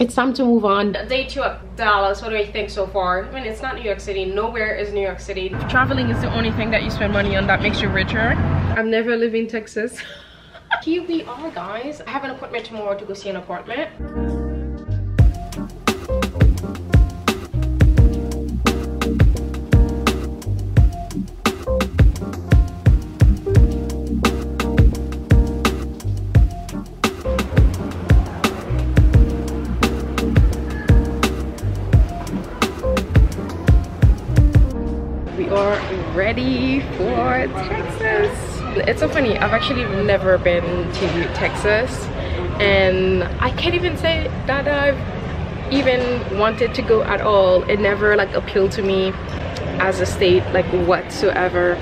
It's time to move on. Day 2 of Dallas. What do I think so far? I mean, it's not New York City. Nowhere is New York City. Traveling is the only thing that you spend money on that makes you richer. I've never lived in Texas. Here we are, guys. I have an appointment tomorrow to go see an apartment. We are ready for Texas. It's so funny, I've actually never been to Texas, and I can't even say that I've even wanted to go at all. It never like appealed to me as a state like whatsoever.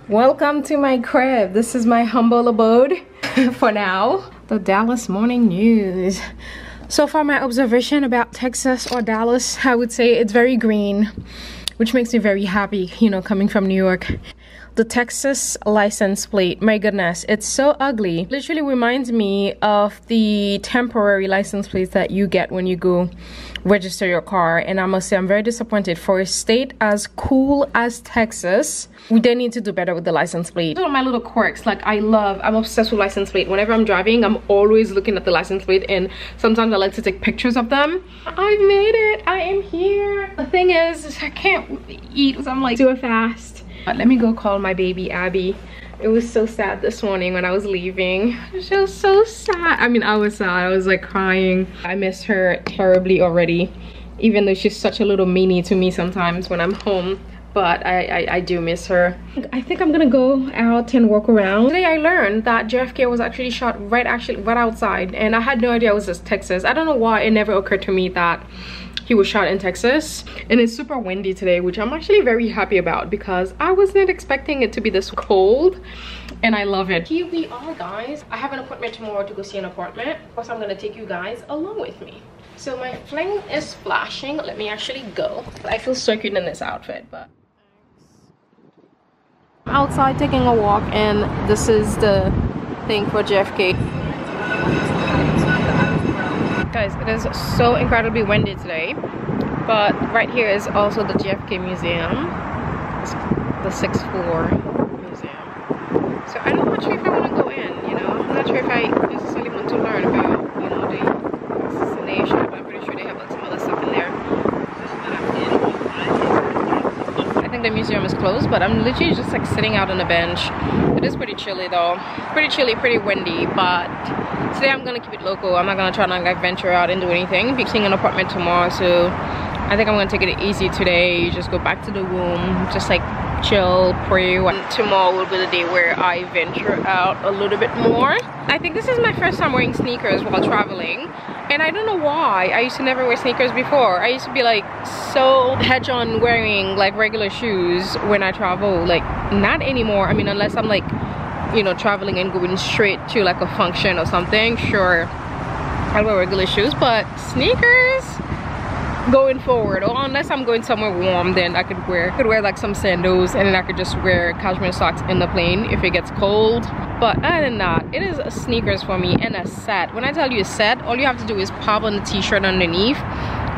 Welcome to my crib. This is my humble abode for now. The Dallas Morning News. So far, my observation about Texas or Dallas, I would say it's very green, which makes me very happy, you know, coming from New York. The Texas license plate, my goodness, it's so ugly. Literally reminds me of the temporary license plates that you get when you go register your car. And I must say, I'm very disappointed. For a state as cool as Texas, they need to do better with the license plate. Those are my little quirks. Like, I'm obsessed with license plate. Whenever I'm driving, I'm always looking at the license plate, and sometimes I like to take pictures of them. I've made it. I am here. The thing is, I can't eat because I'm like super fast. But let me go call my baby Abby. It was so sad this morning when I was leaving. She was so sad. I mean, I was sad. I was like crying. I miss her terribly already, even though she's such a little meanie to me sometimes when I'm home. But I do miss her. I think I'm gonna go out and walk around. Today I learned that JFK was actually shot right outside, and I had no idea it was just Texas. I don't know why it never occurred to me that he was shot in Texas. And it's super windy today, which I'm actually very happy about because I wasn't expecting it to be this cold, and I love it. Here we are, guys. I have an appointment tomorrow to go see an apartment. Of course, I'm gonna take you guys along with me. So my fling is flashing. Let me actually go. I feel so cute in this outfit, but I'm outside taking a walk, and this is the thing for JFK. Guys, it is so incredibly windy today, but right here is also the JFK Museum. It's the 6th floor museum. So I'm not sure if I want to go in, you know. I'm not sure if I necessarily want to learn about, you know, the assassination, but I'm pretty sure they have like some other stuff in there. I think the museum is closed, but I'm literally just like sitting out on the bench. It is pretty chilly though. Pretty chilly, pretty windy, but today I'm gonna keep it local. I'm not gonna try to like venture out and do anything. Be seeing an apartment tomorrow, so I think I'm gonna take it easy today. Just go back to the room, just like chill, pray. Tomorrow will be the day where I venture out a little bit more. I think this is my first time wearing sneakers while traveling, and I don't know why. I used to never wear sneakers before. I used to be like so hedge on wearing like regular shoes when I travel. Like, not anymore. I mean, unless I'm like, you know, traveling and going straight to like a function or something, sure, I wear regular shoes, but sneakers going forward, or unless I'm going somewhere warm, then I could wear like some sandals, and then I could just wear cashmere socks in the plane if it gets cold. But other than that, it is a sneakers for me, and a set. When I tell you a set, all you have to do is pop on the t-shirt underneath,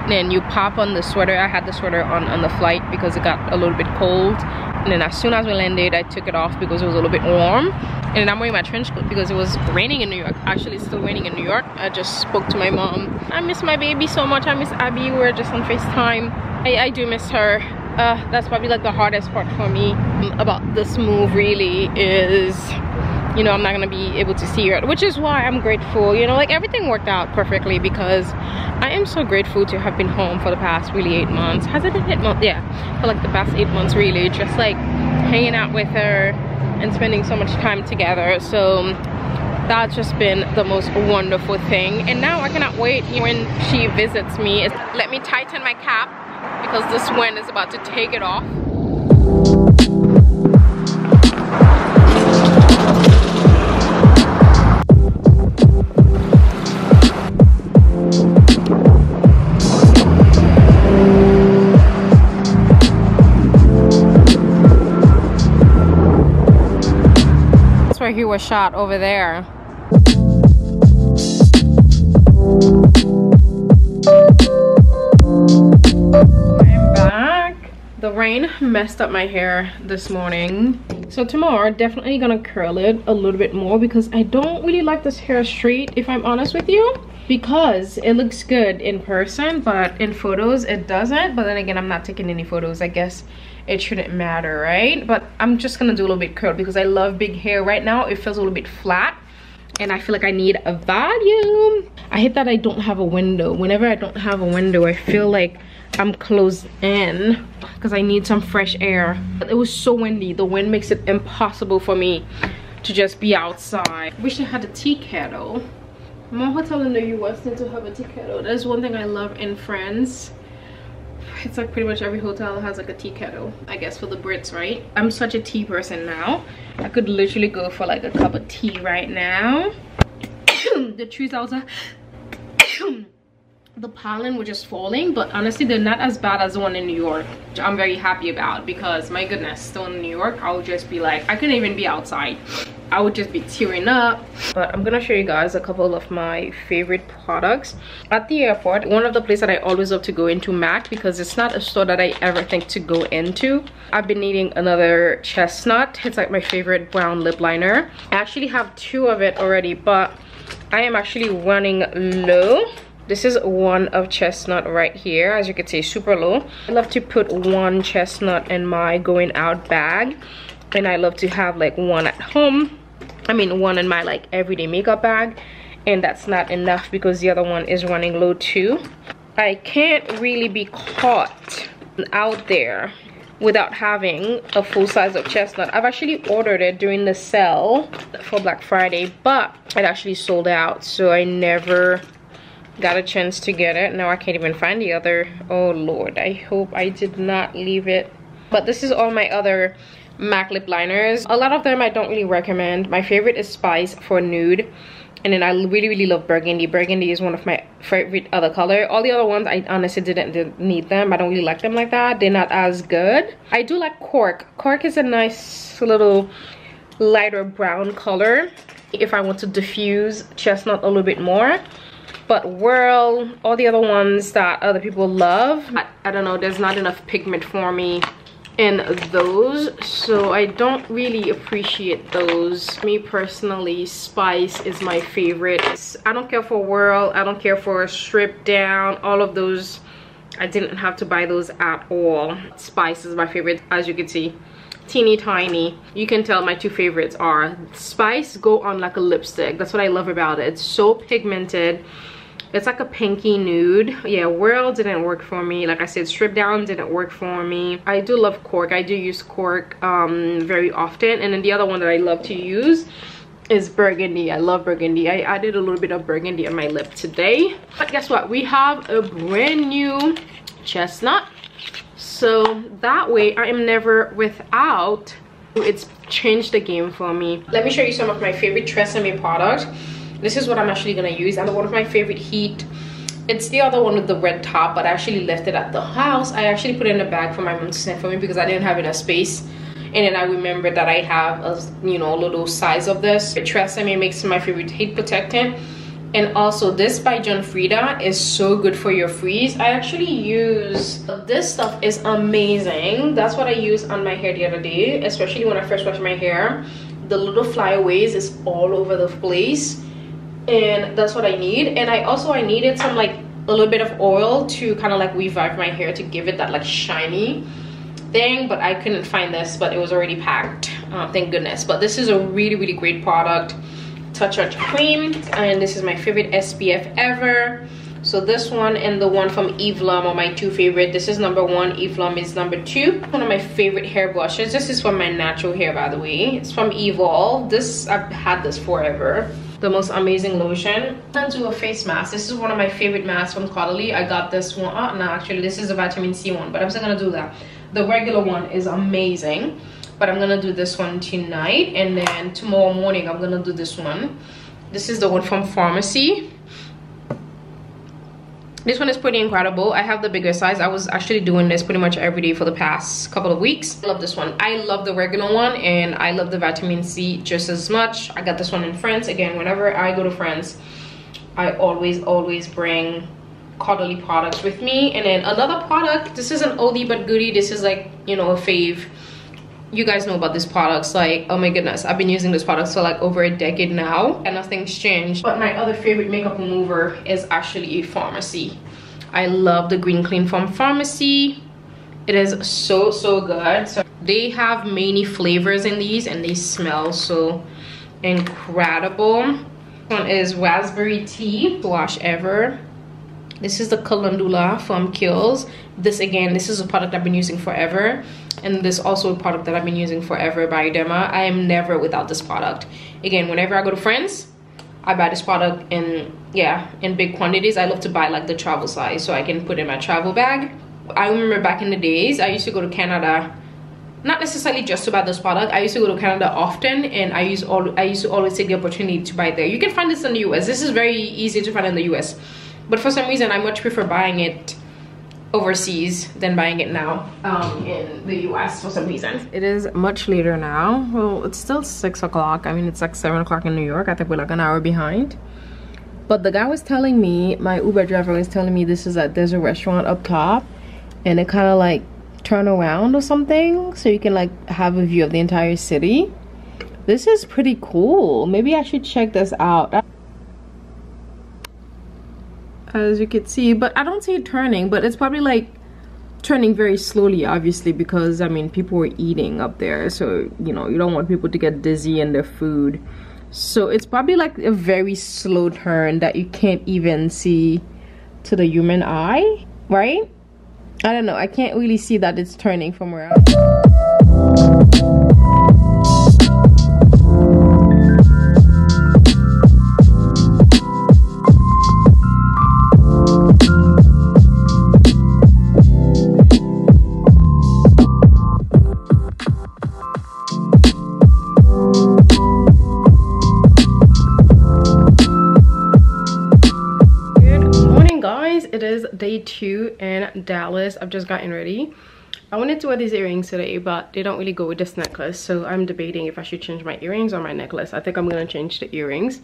then you pop on the sweater. I had the sweater on the flight because it got a little bit cold, and then as soon as we landed, I took it off because it was a little bit warm. And then I'm wearing my trench coat because it was raining in New York. Actually, it's still raining in New York. I just spoke to my mom. I miss my baby so much. I miss Abby. We're just on FaceTime. I do miss her. That's probably like the hardest part for me about this move really is, you know, I'm not gonna be able to see her, which is why I'm grateful. You know, like everything worked out perfectly because I am so grateful to have been home for the past really 8 months. Has it been 8 months? Yeah, for like the past 8 months really, just like hanging out with her and spending so much time together. So that's just been the most wonderful thing, and now I cannot wait when she visits me. Let me tighten my cap because this wind is about to take it off. shot over there. I'm back. The rain messed up my hair this morning, so tomorrow definitely gonna curl it a little bit more because I don't really like this hair straight, if I'm honest with you, because it looks good in person but in photos it doesn't. But then again, I'm not taking any photos, I guess it shouldn't matter, right? But I'm just gonna do a little bit curl because I love big hair. Right now it feels a little bit flat and I feel like I need a volume. I hate that I don't have a window. Whenever I don't have a window, I feel like I'm closed in because I need some fresh air. It was so windy. The wind makes it impossible for me to just be outside. Wish I had a tea kettle. My hotel in the US need to have a tea kettle. That's one thing I love in France. It's like pretty much every hotel has like a tea kettle, I guess, for the Brits, right? I'm such a tea person now. I could literally go for like a cup of tea right now. The trees outside, the pollen was just falling, but honestly they're not as bad as the one in New York, which I'm very happy about, because my goodness, still in New York I would just be like, I couldn't even be outside. I would just be tearing up. But I'm gonna show you guys a couple of my favorite products at the airport. One of the places that I always love to go into, MAC, because it's not a store that I ever think to go into. I've been needing another chestnut. It's like my favorite brown lip liner. I actually have 2 of it already, but I am actually running low. This is one of chestnut right here, as you can see, super low. I love to put 1 chestnut in my going out bag, and I love to have like 1 at home. I mean 1 in my like everyday makeup bag, and that's not enough because the other one is running low too. I can't really be caught out there without having a full size of chestnut. I've actually ordered it during the sale for Black Friday, but it actually sold out, so I never got a chance to get it. Now I can't even find the other. Oh Lord, I hope I did not leave it. But this is all my other MAC lip liners. A lot of them I don't really recommend. My favorite is Spice for nude, and then I really love Burgundy. Burgundy is one of my favorite other color. All the other ones I honestly didn't need them. I don't really like them like that. They're not as good. I do like Cork. Cork is a nice little lighter brown color if I want to diffuse chestnut a little bit more. But Whirl, all the other ones that other people love, I don't know, there's not enough pigment for me in those, so I don't really appreciate those. Me personally, Spice is my favorite. I don't care for Whirl, I don't care for Strip Down, all of those. I didn't have to buy those at all. Spice is my favorite, as you can see, teeny tiny. You can tell my 2 favorites are Spice go on like a lipstick. That's what I love about it. It's so pigmented. It's like a pinky nude. Yeah, Whirl didn't work for me. Like I said, Strip Down didn't work for me. I do love Cork. I do use Cork very often. And then the other one that I love to use is Burgundy. I love Burgundy. I added a little bit of Burgundy on my lip today. But guess what? We have a brand new chestnut. So that way I am never without. It's changed the game for me. Let me show you some of my favorite Tresemme products. This is what I'm actually gonna use, and one of my favorite heat. It's the other one with the red top, but I actually left it at the house. I actually put it in a bag for my mom to send for me because I didn't have enough space. And then I remembered that I have a, you know, a little size of this. Tresemme makes my favorite heat protectant. And also this by John Frieda is so good for your freeze. I actually use, this stuff is amazing. That's what I used on my hair the other day, especially when I first washed my hair. The little flyaways is all over the place, and that's what I need. And I needed some like a little bit of oil to kind of like revive my hair, to give it that like shiny thing, but I couldn't find this, but it was already packed, thank goodness. But this is a really great product. Touch cream, and this is my favorite SPF ever. So this one and the one from Eve Lom are my 2 favorite. This is number 1, Eve Lom is number 2. One of my favorite hair brushes. This is from my natural hair, by the way. It's from Evol. This, I've had this forever. The most amazing lotion. I'm gonna do a face mask. This is one of my favorite masks from Caudalie. I got this one. Oh, no, actually this is a vitamin C one, but I'm still gonna do that. The regular one is amazing, but I'm gonna do this one tonight, and then tomorrow morning I'm gonna do this one. This is the one from Pharmacy. This one is pretty incredible. I have the bigger size. I was actually doing this pretty much every day for the past couple of weeks. I love this one. I love the regular one, and I love the vitamin C just as much. I got this one in France. Again, whenever I go to France, I always bring Caudalie products with me. And then another product, this is an oldie but goodie. This is like, you know, a fave. You guys know about these products. Like, oh my goodness, I've been using these products for like over a decade now, and nothing's changed. But my other favorite makeup remover is actually a pharmacy. I love the Green Clean from Pharmacy. It is so good. So they have many flavors in these, and they smell so incredible. This one is raspberry tea wash ever. This is the calendula from Kiehl's. This again, this is a product I've been using forever, and this also a product that I've been using forever by Derma. I am never without this product. Again, whenever I go to France, I buy this product in big quantities. I love to buy like the travel size so I can put in my travel bag. I remember back in the days, I used to go to Canada, not necessarily just to buy this product. I used to go to Canada often, and I used to always take the opportunity to buy it there. You can find this in the US. This is very easy to find in the US, but for some reason I much prefer buying it overseas than buying it now in the US for some reason. It is much later now. Well, it's still 6 o'clock. I mean, it's like 7 o'clock in New York. I think we're like an hour behind. But the guy was telling me, my Uber driver was telling me there's a restaurant up top, and it kind of like turn around or something, so you can like have a view of the entire city. This is pretty cool. Maybe I should check this out. As you can see, but I don't see it turning, but it's probably like turning very slowly, obviously, because I mean people were eating up there, so you know, you don't want people to get dizzy in their food. So it's probably like a very slow turn that you can't even see to the human eye, right? I don't know, I can't really see that it's turning from where I'm. It is day 2 in Dallas. I've just gotten ready. I wanted to wear these earrings today, but they don't really go with this necklace, so I'm debating if I should change my earrings or my necklace. I think I'm gonna change the earrings.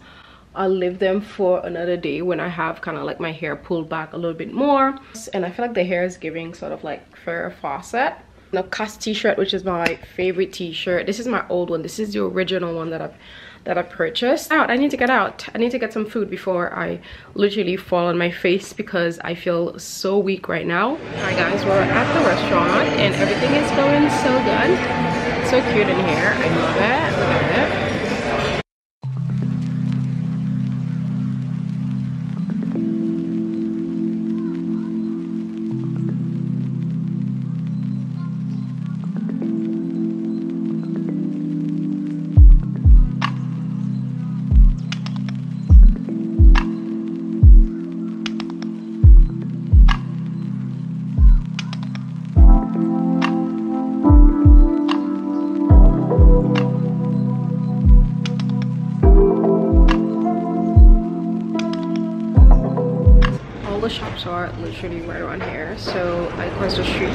I'll leave them for another day when I have kind of like my hair pulled back a little bit more, and I feel like the hair is giving sort of like Farrah Fawcett. The Cast t-shirt, which is my favorite t-shirt. This is my old one. This is the original one that I purchased. I need to get out. I need to get some food before I literally fall on my face because I feel so weak right now. Alright guys, we're at the restaurant and everything is going so good. So cute in here. I love it. Look at it. Shops are literally right around here, so I crossed the street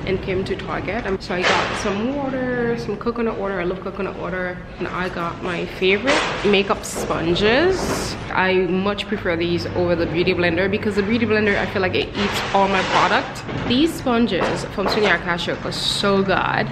and came to Target. So I got some water, some coconut water. I love coconut water. And I got my favorite makeup sponges. I much prefer these over the Beauty Blender because the Beauty Blender, I feel like it eats all my product. These sponges from Sonia Kashuk are so good,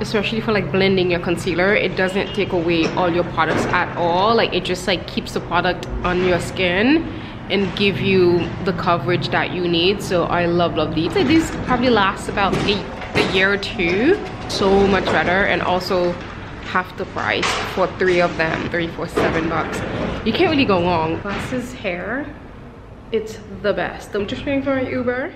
especially for like blending your concealer. It doesn't take away all your products at all. Like it just like keeps the product on your skin and give you the coverage that you need. So I love these. So these probably last about a year or 2. So much better, and also half the price for 3 of them. 3 for $7. You can't really go wrong. Glasses hair, it's the best. I'm just waiting for my Uber.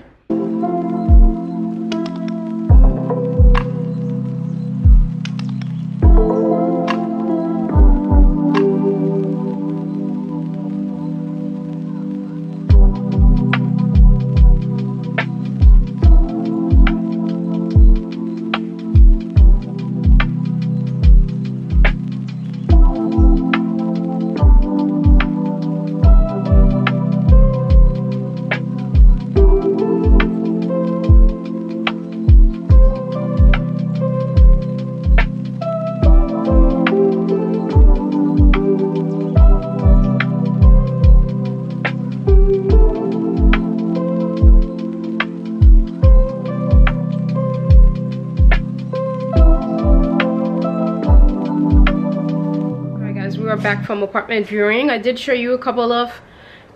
back from apartment viewing. I did show you a couple of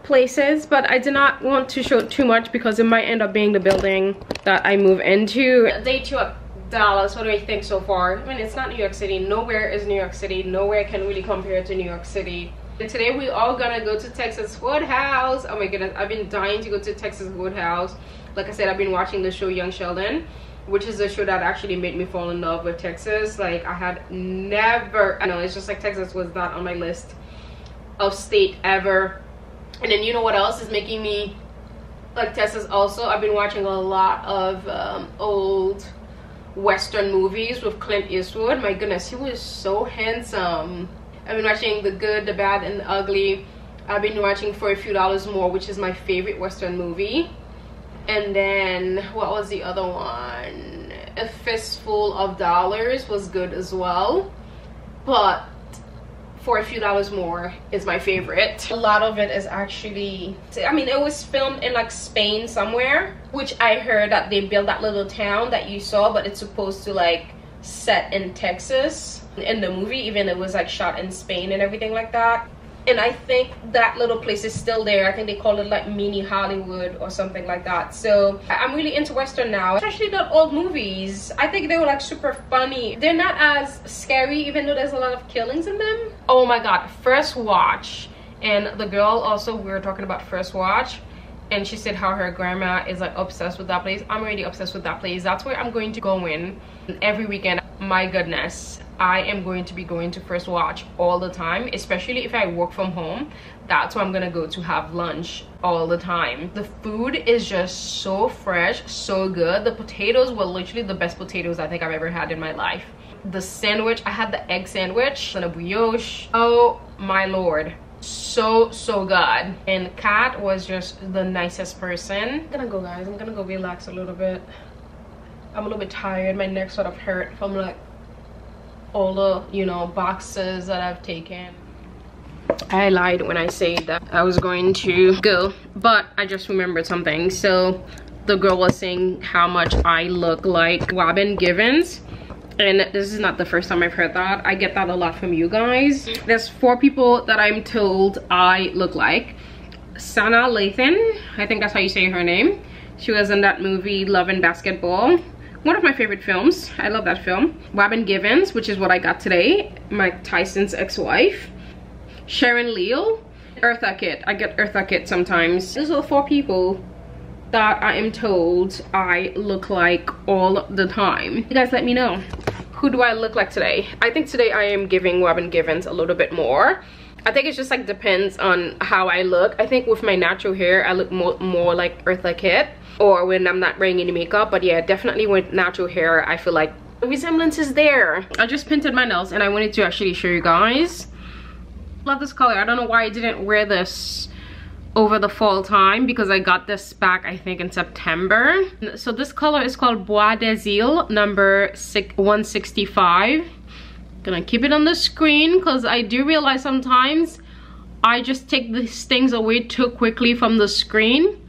places, but I did not want to show too much because it might end up being the building that I move into. Day 2 of Dallas, what do I think so far? I mean, it's not New York City. Nowhere is New York City. Nowhere can really compare to New York City. And today we all gonna go to Texas Woodhouse. Oh my goodness, I've been dying to go to Texas Woodhouse. Like I said, I've been watching the show Young Sheldon, which is a show that actually made me fall in love with Texas. Like, I had never, I know, it's just like Texas was not on my list of state ever. And then you know what else is making me like Texas also? I've been watching a lot of old Western movies with Clint Eastwood. My goodness, he was so handsome. I've been watching The Good, The Bad, and the Ugly. I've been watching For a Few Dollars More, which is my favorite Western movie. And then, what was the other one? A Fistful of Dollars was good as well. But For a Few Dollars More is my favorite. A lot of it is actually, I mean, it was filmed in like Spain somewhere, which I heard that they built that little town that you saw, but it's supposed to like set in Texas in the movie, even it was like shot in Spain and everything like that. And I think that little place is still there. I think they call it like mini Hollywood or something like that. So I'm really into Western now, especially the old movies. I think they were like super funny. They're not as scary, even though there's a lot of killings in them. Oh my god, First Watch. And the girl also, we were talking about First Watch, and she said how her grandma is like obsessed with that place. I'm already obsessed with that place. That's where I'm going to go in every weekend. My goodness, I am going to be going to First Watch all the time, especially if I work from home. That's where I'm gonna go to have lunch all the time. The food is just so fresh, so good. The potatoes were literally the best potatoes I think I've ever had in my life. The sandwich, I had the egg sandwich and a brioche. Oh my lord, so good. And Kat was just the nicest person. I'm gonna go, guys. I'm gonna go relax a little bit. I'm a little bit tired. My neck sort of hurt from like all the, you know, boxes that I've taken. I lied when I said that I was going to go, but I just remembered something. So the girl was saying how much I look like Robin Givens, and this is not the first time I've heard that. I get that a lot from you guys. There's 4 people that I'm told I look like. Sana Lathan, I think that's how you say her name. She was in that movie Love and Basketball, one of my favorite films. I love that film. Robin Givens, which is what I got today, Mike Tyson's ex-wife. Sharon Leal, Eartha Kitt. I get Eartha Kitt sometimes. Those are the 4 people that I am told I look like all the time. You guys let me know, who do I look like today? I think today I am giving Robin Givens a little bit more. I think it's just like depends on how I look. I think with my natural hair I look more like Eartha Kitt, or when I'm not wearing any makeup. But yeah, definitely with natural hair I feel like the resemblance is there. I just painted my nails and I wanted to actually show you guys. Love this color. I don't know why I didn't wear this over the fall time, because I got this back I think in September. So this color is called Bois d'Azil number 165. Gonna keep it on the screen because I do realize sometimes I just take these things away too quickly from the screen.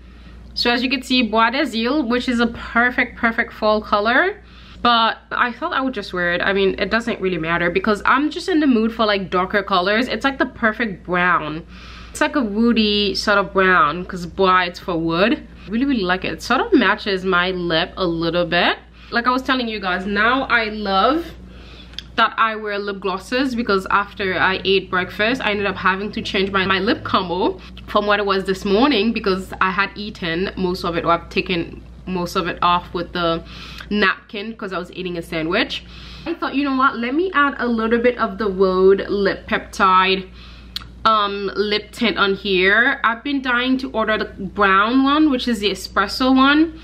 So as you can see, Bois d'Azil, which is a perfect fall color, but I thought I would just wear it. I mean, it doesn't really matter because I'm just in the mood for like darker colors. It's like the perfect brown. It's like a woody sort of brown because bois, it's for wood. Really like it. It sort of matches my lip a little bit. Like I was telling you guys, now I love that I wear lip glosses, because after I ate breakfast I ended up having to change my lip combo from what it was this morning, because I had eaten most of it, or I've taken most of it off with the napkin because I was eating a sandwich. I thought, you know what, let me add a little bit of the Rhode Lip Peptide lip tint on here. I've been dying to order the brown one, which is the espresso one,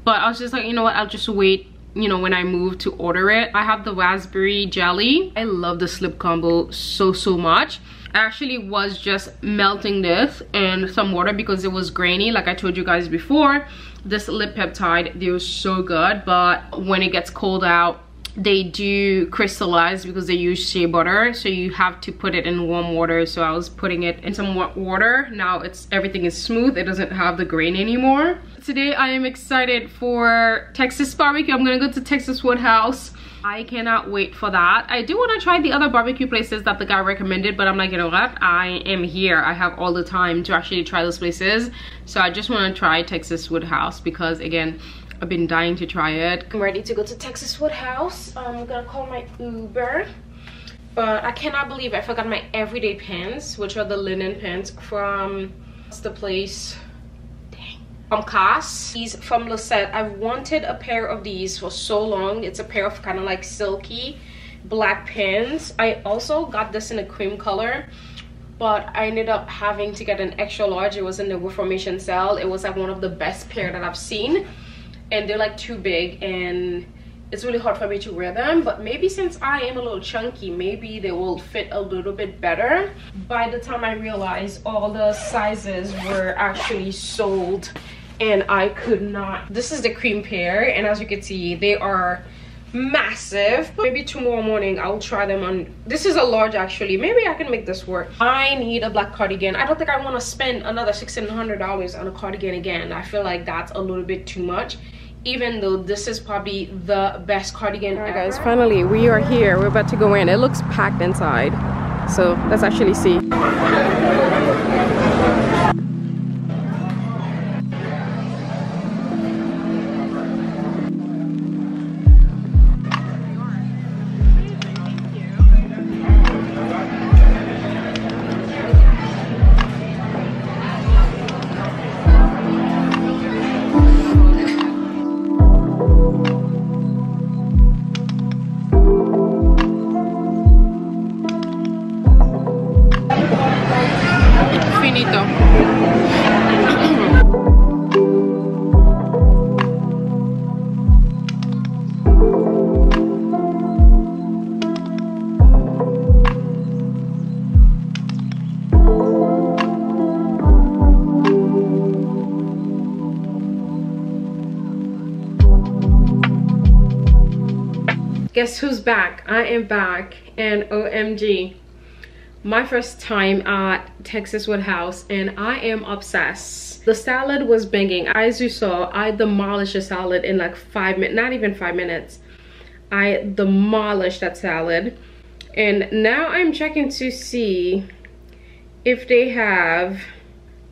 but I was just like, you know what, I'll just wait, you know, when I move to order it. I have the raspberry jelly. I love this lip combo so much. I actually was just melting this in some water because it was grainy, like I told you guys before. This lip peptide, they were so good, but when it gets cold out they do crystallize because they use shea butter, so you have to put it in warm water. So I was putting it in some water. Now everything is smooth, it doesn't have the grain anymore. Today I am excited for Texas barbecue. I'm gonna go to Texas Woodhouse I cannot wait for that. I do want to try the other barbecue places that the guy recommended, but I'm like, you know what, I am here, I have all the time to actually try those places. So I just want to try Texas Woodhouse because again, I've been dying to try it. I'm ready to go to Texas Woodhouse. I'm gonna call my Uber, but I cannot believe I forgot my everyday pants, which are the linen pants from, what's the place, from Cass. These from Lisette. I've wanted a pair of these for so long. It's a pair of kind of like silky black pants. I also got this in a cream color, but I ended up having to get an extra large. It was in the Reformation sale. It was like one of the best pair that I've seen, and they're like too big and it's really hard for me to wear them. But maybe since I am a little chunky, maybe they will fit a little bit better. By the time I realized all the sizes were actually sold and I could not. This is the cream pair, and as you can see, they are massive. But maybe tomorrow morning I'll try them on. This is a large actually. Maybe I can make this work. I need a black cardigan. I don't think I want to spend another $1,600 on a cardigan again. I feel like that's a little bit too much, even though this is probably the best cardigan ever. Guys, finally we are here. We're about to go in. It looks packed inside, so let's actually see. Guess who's back? I am back, and OMG, my first time at Texas Woodhouse, and I am obsessed. The salad was banging. As you saw, I demolished the salad in like 5 minutes, not even 5 minutes. I demolished that salad, and now I'm checking to see if they have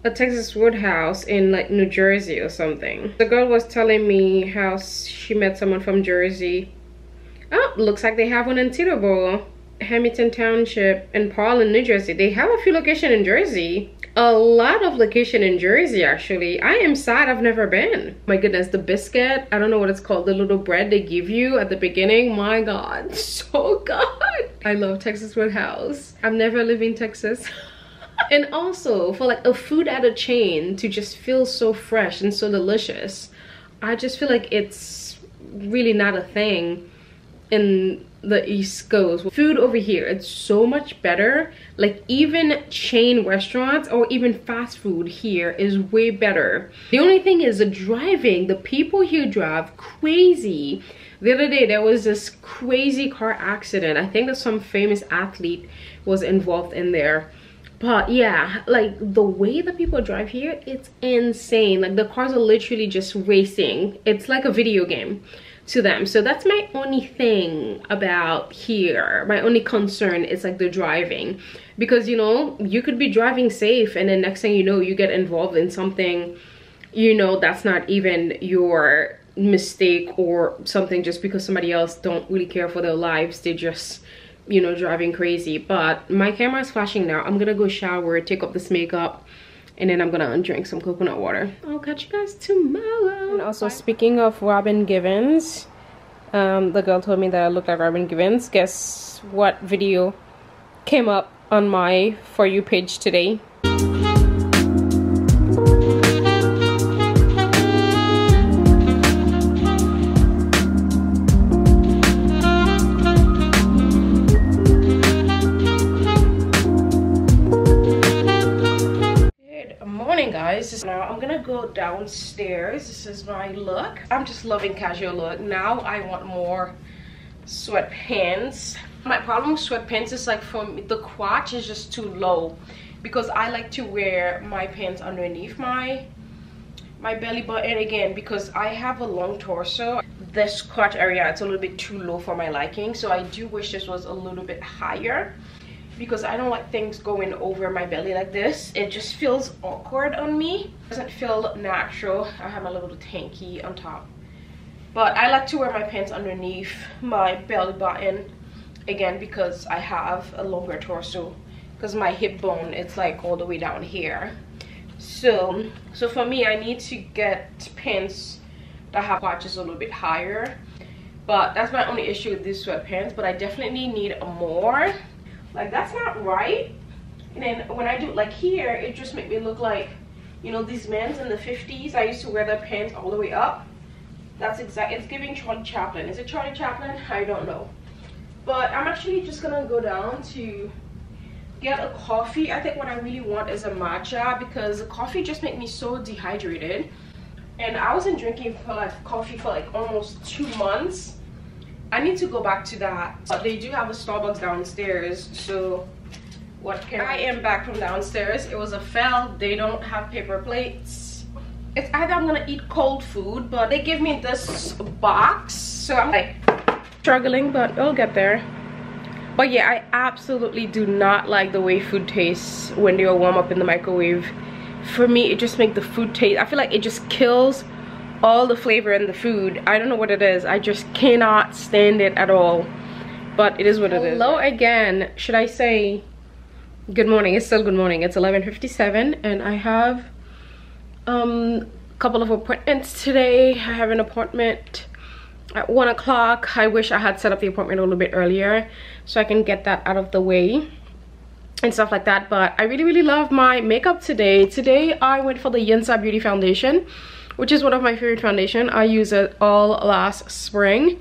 a Texas Woodhouse in like New Jersey or something. The girl was telling me how she met someone from Jersey. Oh, looks like they have one in Teterboro, Hamilton Township, and Parlin, New Jersey. They have a few locations in Jersey. A lot of location in Jersey, actually. I am sad I've never been. My goodness, the biscuit, I don't know what it's called, the little bread they give you at the beginning. My God, so good. I love Texas Woodhouse. I'm never leaving Texas. And also, for like a food at a chain to just feel so fresh and so delicious, I just feel like it's really not a thing in the East Coast. Food over here, it's so much better. Like even chain restaurants or even fast food here is way better. The only thing is the driving. The people here drive crazy. The other day there was this crazy car accident. I think that some famous athlete was involved in there. But yeah, like the way that people drive here, it's insane. Like the cars are literally just racing. It's like a video game to them. So that's my only thing about here. My only concern is like the driving, because you know, you could be driving safe and then next thing you know, you get involved in something, you know, that's not even your mistake or something, just because somebody else don't really care for their lives. They just, you know, driving crazy. But my camera is flashing now. I'm gonna go shower, take off this makeup, and then I'm gonna drink some coconut water. I'll catch you guys tomorrow. And also, speaking of Robin Givens, the girl told me that I look like Robin Givens. Guess what video came up on my For You page today? Now I'm gonna go downstairs. This is my look. I'm just loving casual look. Now I want more sweatpants. My problem with sweatpants is like, for me, the crotch is just too low, because I like to wear my pants underneath my belly button. Again, because I have a long torso, this crotch area, it's a little bit too low for my liking. So I do wish this was a little bit higher, because I don't like things going over my belly like this. It just feels awkward on me. It doesn't feel natural. I have my little tanky on top. But I like to wear my pants underneath my belly button, again, because I have a longer torso, because my hip bone, it's like all the way down here. So for me, I need to get pants that have crotches a little bit higher. But that's my only issue with these sweatpants. But I definitely need more. Like, that's not right. And then when I do it like here, it just make me look like, you know, these men's in the 50s. I used to wear their pants all the way up. That's exact. It's giving Charlie Chaplin. Is it Charlie Chaplin? I don't know. But I'm actually just gonna go down to get a coffee. I think what I really want is a matcha, because the coffee just makes me so dehydrated. And I wasn't drinking coffee for like almost 2 months. I need to go back to that. But they do have a Starbucks downstairs, so what can I am back from downstairs. It was a fail. They don't have paper plates. It's either I'm gonna eat cold food, but they give me this box, so I'm like struggling, but I'll get there. But yeah, I absolutely do not like the way food tastes when they are warm up in the microwave. For me, it just makes the food taste, I feel like it just kills all the flavor in the food. I don't know what it is. I just cannot stand it at all. But it is what it is. Hello again. Should I say good morning? It's still good morning. It's 11:57 and I have a couple of appointments today. I have an appointment at 1 o'clock. I wish I had set up the appointment a little bit earlier so I can get that out of the way and stuff like that. But I really love my makeup today. Today I went for the Yinsa Beauty foundation, which is one of my favorite foundation. I used it all last spring,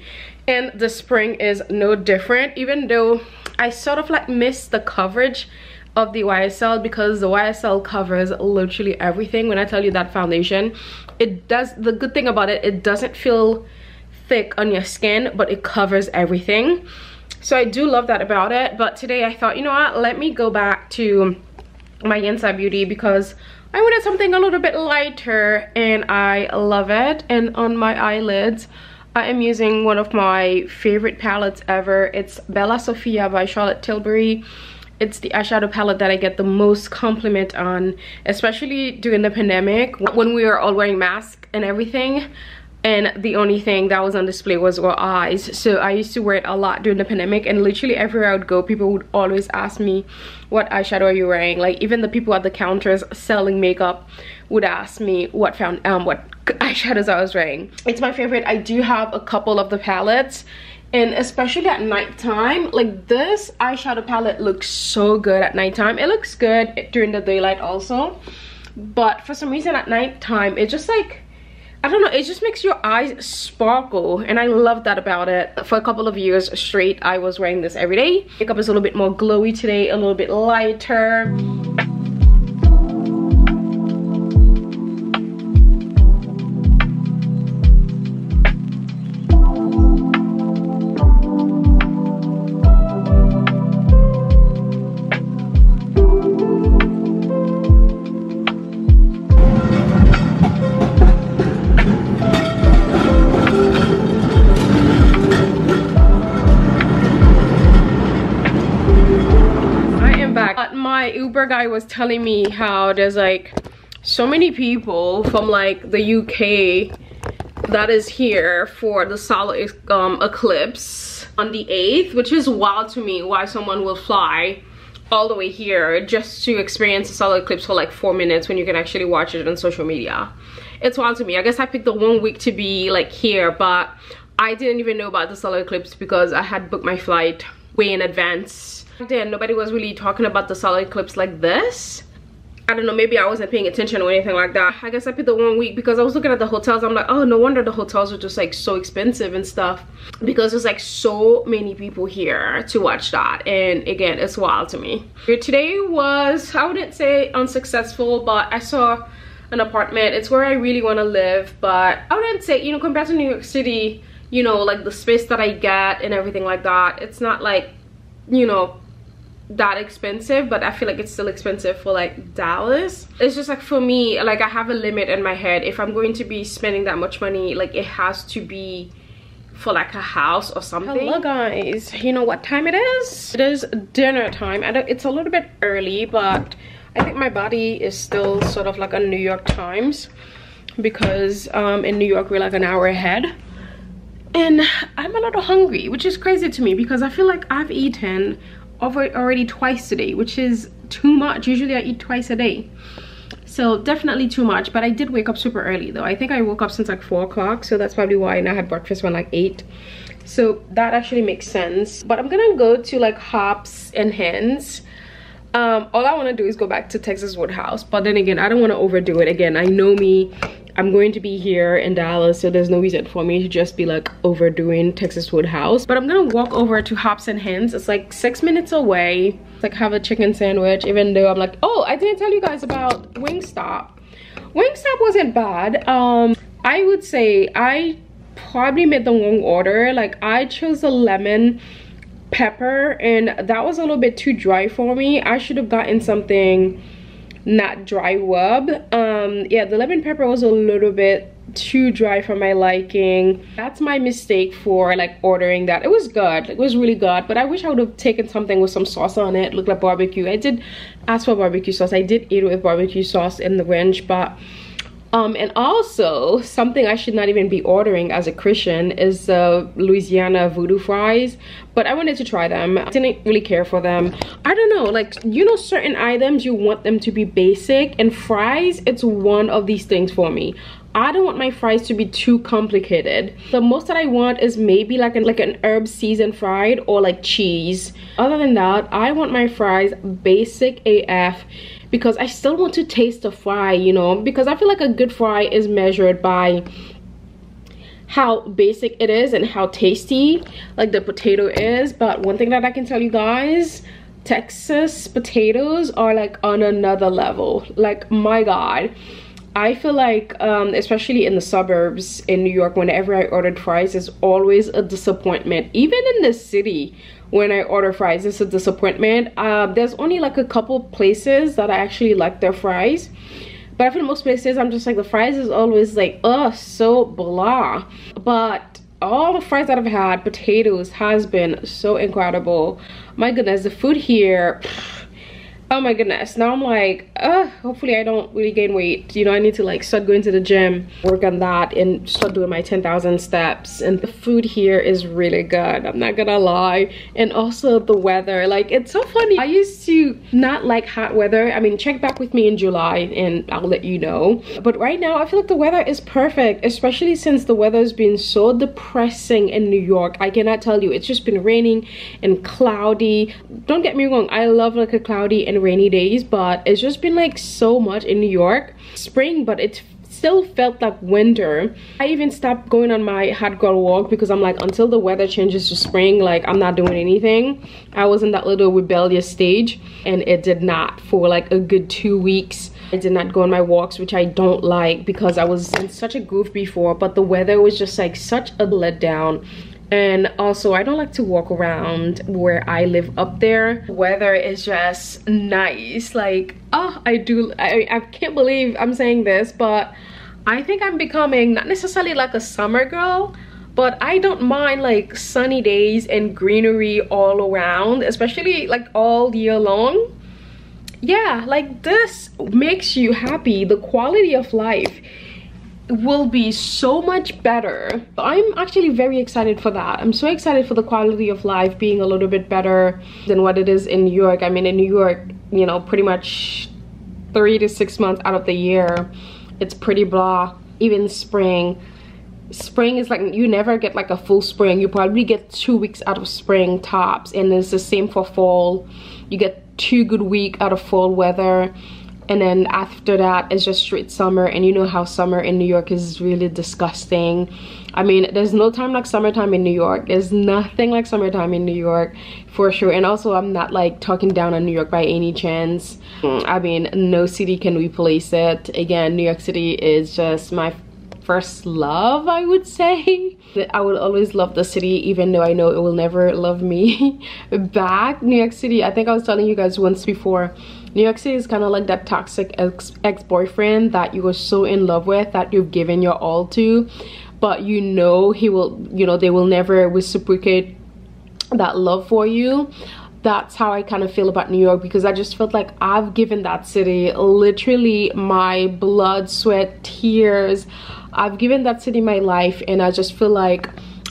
and the spring is no different, even though I sort of like miss the coverage of the YSL, because the YSL covers literally everything. When I tell you that foundation, it does, the good thing about it, it doesn't feel thick on your skin, but it covers everything. So I do love that about it. But today I thought, you know what, let me go back to my Yinsa Beauty, because I wanted something a little bit lighter and I love it. And on my eyelids, I am using one of my favorite palettes ever. It's Bella Sophia by Charlotte Tilbury. It's the eyeshadow palette that I get the most compliment on, especially during the pandemic when we were all wearing masks and everything. And the only thing that was on display was our eyes. So I used to wear it a lot during the pandemic, and literally everywhere I would go, people would always ask me, what eyeshadow are you wearing? Like, even the people at the counters selling makeup would ask me what eyeshadows I was wearing. It's my favorite. I do have a couple of the palettes, and especially at nighttime, like this eyeshadow palette looks so good at nighttime. It looks good during the daylight also, but for some reason at nighttime, it just like, I don't know, it just makes your eyes sparkle, and I love that about it. For a couple of years straight, I was wearing this every day. Makeup is a little bit more glowy today, a little bit lighter. My Uber guy was telling me how there's like so many people from like the UK that is here for the solar eclipse on the 8th, which is wild to me, why someone will fly all the way here just to experience the solar eclipse for like 4 minutes when you can actually watch it on social media. It's wild to me. I guess I picked the 1 week to be like here, but I didn't even know about the solar eclipse because I had booked my flight way in advance. Then nobody was really talking about the solar eclipse like this. I don't know, maybe I wasn't paying attention or anything like that. I guess I picked the 1 week because I was looking at the hotels. I'm like, oh, no wonder the hotels are just like so expensive and stuff, because there's like so many people here to watch that. And again, it's wild to me. Today was, I wouldn't say unsuccessful, but I saw an apartment. It's where I really want to live, but I wouldn't say, you know, compared to New York City, you know, like the space that I get and everything like that, it's not like, you know, that expensive, but I feel like it's still expensive for like Dallas. It's just like, for me, like I have a limit in my head. If I'm going to be spending that much money, like it has to be for like a house or something. Hello guys, you know what time it is? It is dinner time. It's a little bit early, but I think my body is still sort of like on New York times, because in New York we're like an hour ahead, and I'm a little hungry, which is crazy to me because I feel like I've eaten already twice today, which is too much. Usually I eat twice a day, so definitely too much. But I did wake up super early though. I think I woke up since like 4 o'clock, so that's probably why. And I had breakfast when like 8, so that actually makes sense. But I'm gonna go to like Hops and Hens. All I want to do is go back to Texas Woodhouse, but then again I don't want to overdo it. Again, I know me, I'm going to be here in Dallas, so there's no reason for me to just be like overdoing Texas Woodhouse. But I'm gonna walk over to Hops and Hens. It's like 6 minutes away. Like have a chicken sandwich, even though I'm like, oh, I didn't tell you guys about Wingstop. Wingstop wasn't bad. I would say I probably made the wrong order. Like I chose the lemon pepper and that was a little bit too dry for me. I should have gotten something not dry rub. Yeah, the lemon pepper was a little bit too dry for my liking. That's my mistake for like ordering that. It was good, it was really good, but I wish I would have taken something with some sauce on it. Looked like barbecue. I did ask for barbecue sauce. I did eat it with barbecue sauce in the ranch. But and also something I should not even be ordering as a Christian is Louisiana voodoo fries, but I wanted to try them. I didn't really care for them. I don't know, like, you know, certain items you want them to be basic, and fries, it's one of these things for me. I don't want my fries to be too complicated. The most that I want is maybe like an herb seasoned fried or like cheese. Other than that, I want my fries basic AF, because I still want to taste the fry, you know, because I feel like a good fry is measured by how basic it is and how tasty like the potato is. But one thing that I can tell you guys, Texas potatoes are like on another level. Like, my God, I feel like especially in the suburbs in New York, whenever I ordered fries, it's always a disappointment. Even in the city, when I order fries, it's a disappointment. There's only like a couple places that I actually like their fries, but for most places I'm just like, the fries is always like, oh, so blah. But all the fries that I've had, potatoes, has been so incredible. My goodness, the food here, oh my goodness. Now I'm like, hopefully I don't really gain weight. You know, I need to like start going to the gym, work on that, and start doing my 10,000 steps. And the food here is really good, I'm not gonna lie. And also the weather, like, it's so funny. I used to not like hot weather. I mean, check back with me in July and I'll let you know. But right now I feel like the weather is perfect, especially since the weather's been so depressing in New York. I cannot tell you, it's just been raining and cloudy. Don't get me wrong, I love like a cloudy and rainy days, but it's just been like so much in New York. Spring, but it still felt like winter. I even stopped going on my hot girl walk because I'm like, until the weather changes to spring, like, I'm not doing anything. I was in that little rebellious stage, and it did not for like a good 2 weeks. I did not go on my walks, which I don't like because I was in such a groove before, but the weather was just like such a letdown. And also, I don't like to walk around where I live up there. The weather is just nice. Like, oh, I can't believe I'm saying this, but I think I'm becoming not necessarily like a summer girl, but I don't mind like sunny days and greenery all around, especially like all year long. Yeah, like, this makes you happy. The quality of life will be so much better. I'm actually very excited for that. I'm so excited for the quality of life being a little bit better than what it is in New York. I mean, in New York, you know, pretty much 3 to 6 months out of the year, it's pretty blah. Even spring is like, you never get like a full spring. You probably get 2 weeks out of spring tops, and it's the same for fall. You get 2 good weeks out of fall weather, and then after that it's just straight summer. And you know how summer in New York is really disgusting. I mean, there's no time like summertime in New York. There's nothing like summertime in New York, for sure. And also, I'm not like talking down on New York by any chance. I mean, no city can replace it. Again, New York City is just my first love, I would say. I will always love the city, even though I know it will never love me back. New York City, I think I was telling you guys once before, New York City is kind of like that toxic ex-boyfriend that you were so in love with that you've given your all to, but you know he will, you know, they will never reciprocate that love for you. That's how I kind of feel about New York, because I just felt like I've given that city literally my blood, sweat, tears. I've given that city my life, and I just feel like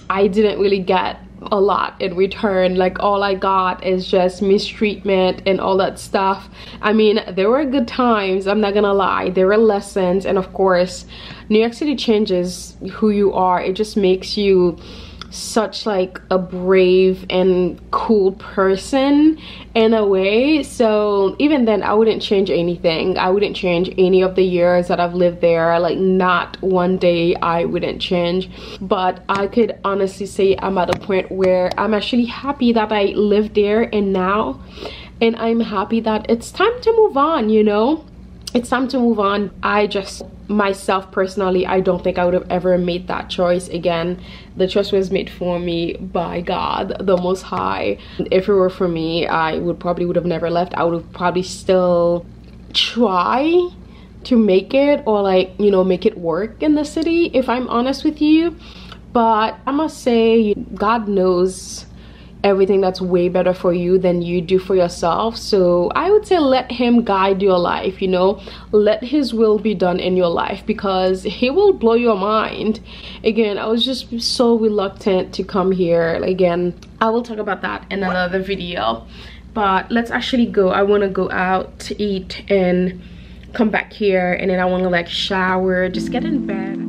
I didn't really get a lot in return. Like, all I got is just mistreatment and all that stuff. I mean, there were good times, I'm not gonna lie, there were lessons, and of course New York City changes who you are. It just makes you such like a brave and cool person in a way. So even then, I wouldn't change anything. I wouldn't change any of the years that I've lived there. Like, not one day I wouldn't change. But I could honestly say I'm at a point where I'm actually happy that I lived there and now, and I'm happy that it's time to move on, you know. It's time to move on. I just, myself personally, I don't think I would have ever made that choice again. The choice was made for me by God, the Most High. If it were for me, I would have never left. I would have probably still try to make it, or like, you know, make it work in the city, if I'm honest with you. But I must say, God knows everything that's way better for you than you do for yourself. So I would say let him guide your life, you know, let his will be done in your life, because he will blow your mind. Again, I was just so reluctant to come here. Again, I will talk about that in another video, but let's actually go. I want to go out to eat and come back here, and then I want to like shower, just get in bed.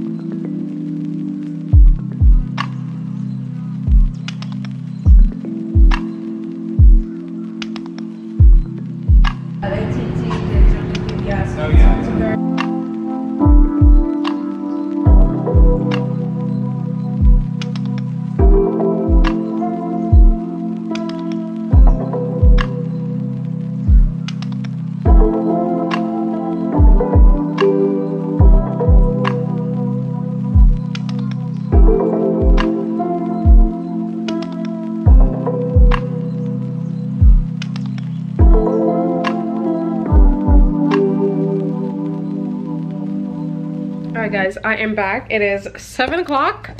Guys, I am back. It is 7 o'clock.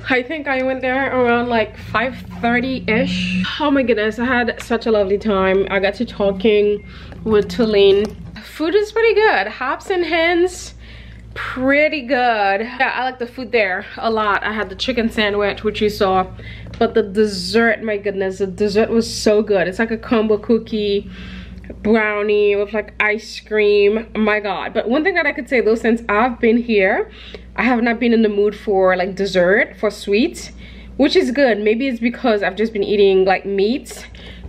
I think I went there around like 5:30-ish. Oh my goodness, I had such a lovely time. I got to talking with Tulane. Food is pretty good. Hops and hens, pretty good. Yeah, I like the food there a lot. I had the chicken sandwich, which you saw, but the dessert, my goodness, the dessert was so good. It's like a combo cookie brownie with like ice cream. Oh my god. But one thing that I could say though, since I've been here, I have not been in the mood for like dessert, for sweets, which is good. Maybe it's because I've just been eating like meats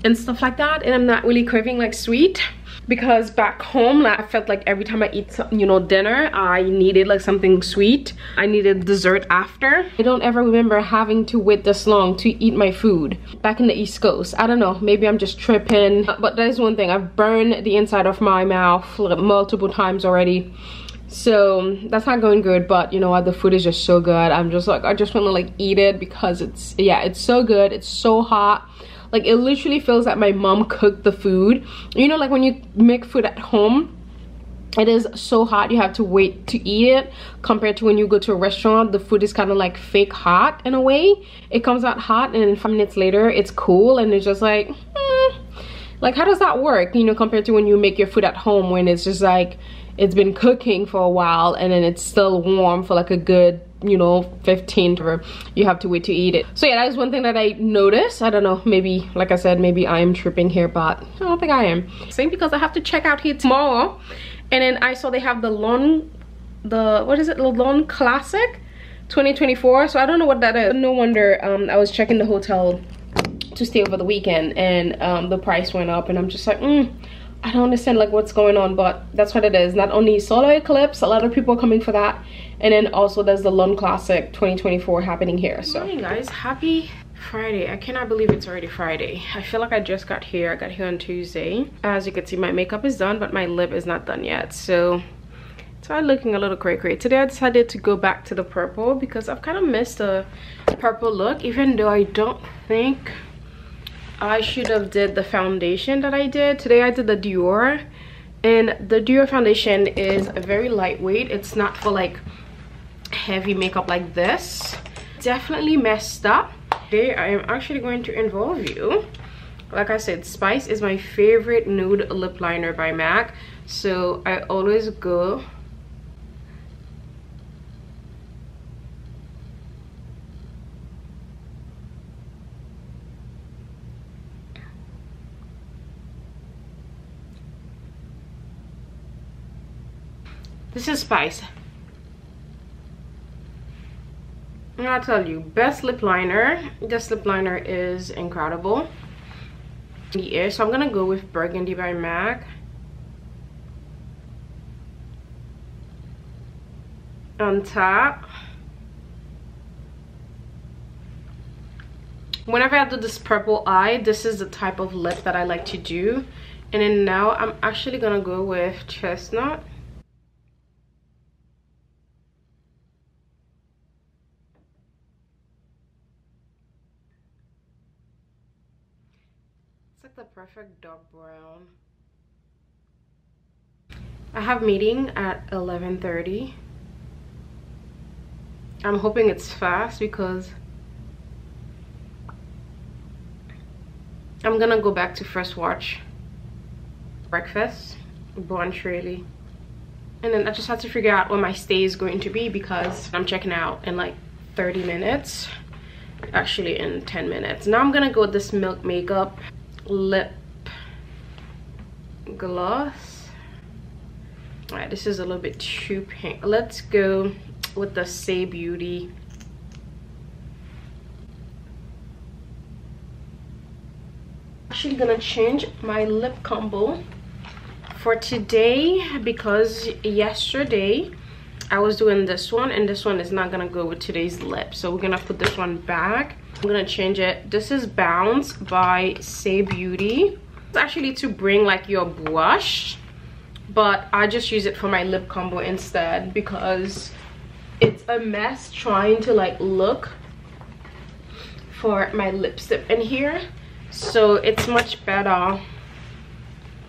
and stuff like that, and I'm not really craving like sweet. Because back home, like, I felt like every time I eat some, you know, dinner, I needed like something sweet. I needed dessert after. I don't ever remember having to wait this long to eat my food back in the East Coast. I don't know, maybe I'm just tripping, but that is one thing. I've burned the inside of my mouth like multiple times already, so that's not going good. But you know what, the food is just so good. I'm just like, I just want to like eat it, because it's, yeah, it's so good. It's so hot. Like, it literally feels like my mom cooked the food. You know, like when you make food at home, it is so hot you have to wait to eat it, compared to when you go to a restaurant, the food is kind of like fake hot in a way. It comes out hot, and then 5 minutes later it's cool, and it's just like, like, how does that work, you know, compared to when you make your food at home, when it's just like, it's been cooking for a while and then it's still warm for like a good, you know, 15 or you have to wait to eat it. So yeah, that is one thing that I noticed. I don't know, maybe, like I said, maybe I am tripping here, but I don't think I am. Same, because I have to check out here tomorrow, and then I saw they have the what is it, the Lawn Classic 2024. So I don't know what that is. No wonder. I was checking the hotel to stay over the weekend, and the price went up, and I'm just like, I don't understand like what's going on, but that's what it is. Not only solar eclipse, a lot of people are coming for that, and then also there's the Lawn Classic 2024 happening here. So good morning guys, happy Friday. I cannot believe it's already Friday. I feel like I just got here. I got here on Tuesday. As you can see, my makeup is done, but my lip is not done yet, so it's all looking a little cray-cray. Today I decided to go back to the purple because I've kind of missed the purple look, even though I don't think I should have did the foundation that I did. Today I did the Dior, and the Dior foundation is very lightweight. It's not for like heavy makeup like this. Definitely messed up. Today I am actually going to involve you. Like I said, Spice is my favorite nude lip liner by MAC, so I always go This is Spice. And I'll tell you, best lip liner. This lip liner is incredible. Yeah, so I'm gonna go with Burgundy by MAC. On top. Whenever I do this purple eye, this is the type of lip that I like to do. And then now I'm actually gonna go with Chestnut. Like the perfect dark brown. I have meeting at 11:30. I'm hoping it's fast because I'm gonna go back to first watch breakfast, brunch really, and then I just have to figure out what my stay is going to be because I'm checking out in like 30 minutes, actually in 10 minutes. Now I'm gonna go with this Milk Makeup lip gloss. All right, this is a little bit too pink. Let's go with the Say Beauty. Actually gonna change my lip combo for today because yesterday I was doing this one and this one is not gonna go with today's lip, so we're gonna put this one back. I'm gonna change it. This is Bounce by Say Beauty. It's actually to bring like your blush, but I just use it for my lip combo instead because it's a mess trying to like look for my lipstick in here, so it's much better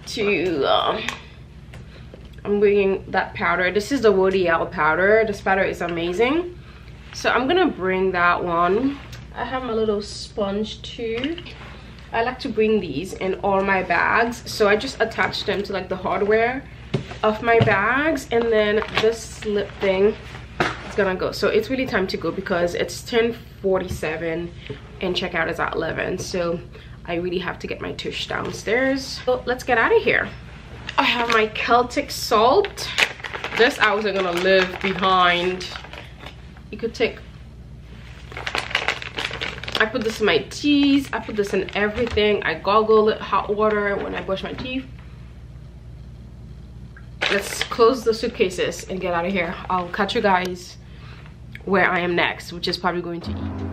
to I'm bringing that powder. This is the Woody L powder. This powder is amazing, so I'm gonna bring that one. I have my little sponge too. I like to bring these in all my bags, so I just attach them to like the hardware of my bags, and then this lip thing is gonna go. So it's really time to go because it's 10:47 and checkout is at 11, so I really have to get my tush downstairs. So let's get out of here. I have my Celtic salt. This I wasn't gonna live behind. You could take, I put this in my teas, I put this in everything. I gargle it hot water when I brush my teeth. Let's close the suitcases and get out of here. I'll catch you guys where I am next, which is probably going to eat.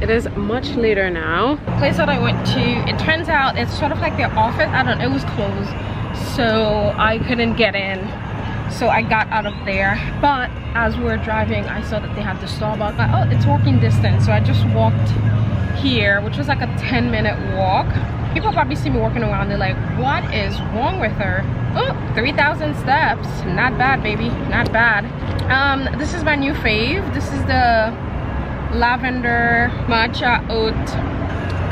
Is much later now. The place that I went to, it turns out it's sort of like their office. I don't know, it was closed, so I couldn't get in, so I got out of there. But as we were driving, I saw that they had the Starbucks. Oh, it's walking distance, so I just walked here, which was like a 10-minute walk. People probably see me walking around, they're like, what is wrong with her? Oh, 3,000 steps. Not bad, baby, not bad. This is my new fave. This is the lavender matcha oat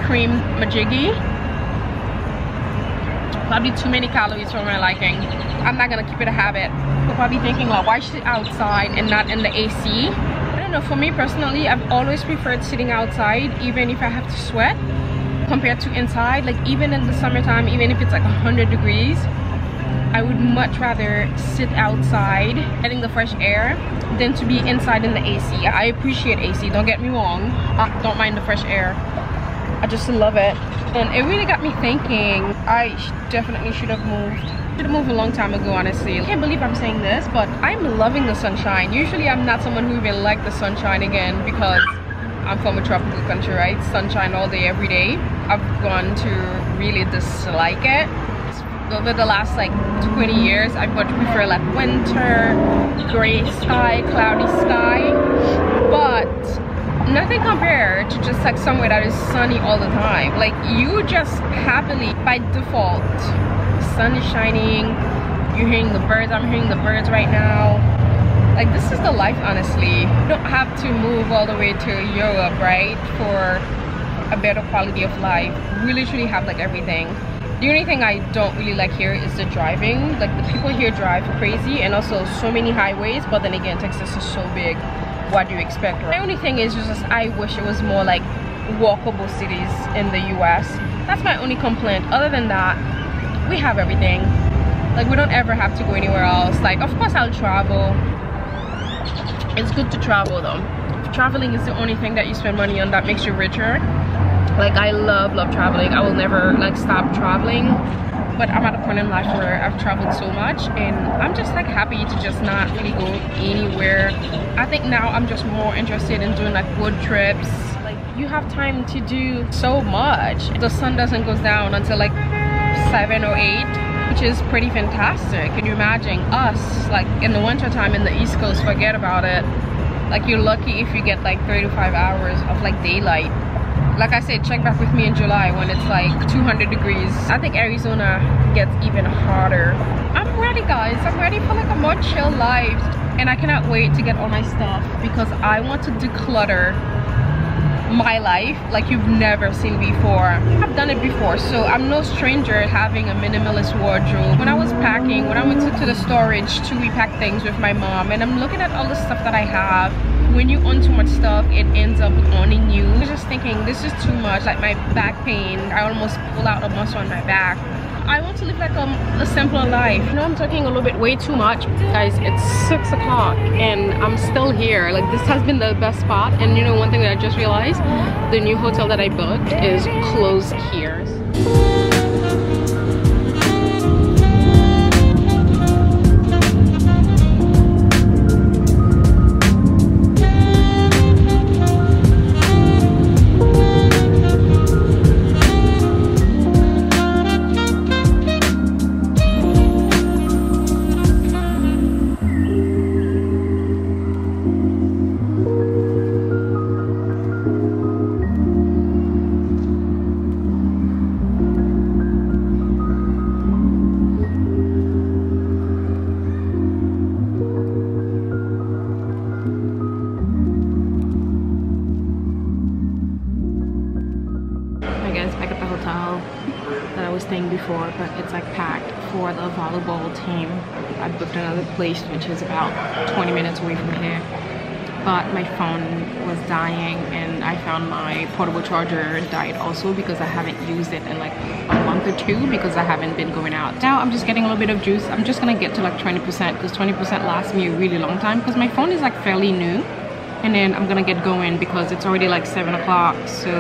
cream Mejuri. Probably too many calories for my liking. I'm not gonna keep it a habit. You're probably thinking like, why sit outside and not in the AC? I don't know, for me personally, I've always preferred sitting outside even if I have to sweat compared to inside. Like even in the summertime, even if it's like 100 degrees, I would much rather sit outside getting the fresh air than to be inside in the AC. I appreciate AC, don't get me wrong. I don't mind the fresh air. I just love it. And it really got me thinking, I definitely should have moved. Should have moved a long time ago, honestly. I can't believe I'm saying this, but I'm loving the sunshine. Usually I'm not someone who even like the sunshine again because I'm from a tropical country, right? Sunshine all day, every day. I've gone to really dislike it. over the last like 20 years, I much prefer like winter, gray sky, cloudy sky, but nothing compared to just like somewhere that is sunny all the time. Like you just happily, by default, the sun is shining, you're hearing the birds. I'm hearing the birds right now. Like this is the life, honestly. You don't have to move all the way to Europe, right, for a better quality of life. We literally have like everything. The only thing I don't really like here is the driving. Like the people here drive crazy, and also so many highways, but then again, Texas is so big. What do you expect? The only thing is just I wish it was more like walkable cities in the US. That's my only complaint. Other than that, we have everything. Like we don't ever have to go anywhere else. Like of course I'll travel. It's good to travel though. If traveling is the only thing that you spend money on that makes you richer, like I love traveling. I will never like stop traveling, but I'm at a point in life where I've traveled so much and I'm just like happy to just not really go anywhere. I think now I'm just more interested in doing like road trips. Like you have time to do so much. The sun doesn't go down until like 7 or 8, which is pretty fantastic. Can you imagine us like in the winter time in the East Coast? Forget about it. Like you're lucky if you get like 3 to 5 hours of like daylight. Like I said, check back with me in July when it's like 200 degrees. I think Arizona gets even hotter. I'm ready, guys. I'm ready for like a more chill life, and I cannot wait to get all my stuff because I want to declutter my life like you've never seen before. I've done it before, so I'm no stranger at having a minimalist wardrobe. When I was packing, when I went to the storage to repack things with my mom, and I'm looking at all the stuff that I have. When you own too much stuff, it ends up owning you. I was just thinking, this is too much. Like my back pain, I almost pull out a muscle on my back. I want to live like a simpler life. You know, I'm talking a little bit way too much. Guys, it's 6 o'clock and I'm still here. Like this has been the best spot. And you know, one thing that I just realized, the new hotel that I booked is closed here. That I was staying before, but it's like packed for the volleyball team. I booked another place which is about 20 minutes away from here, but my phone was dying and I found my portable charger died also because I haven't used it in like a month or 2 because I haven't been going out. Now I'm just getting a little bit of juice. I'm just gonna get to like 20% because 20% lasts me a really long time because my phone is like fairly new, and then I'm gonna get going because it's already like 7 o'clock. So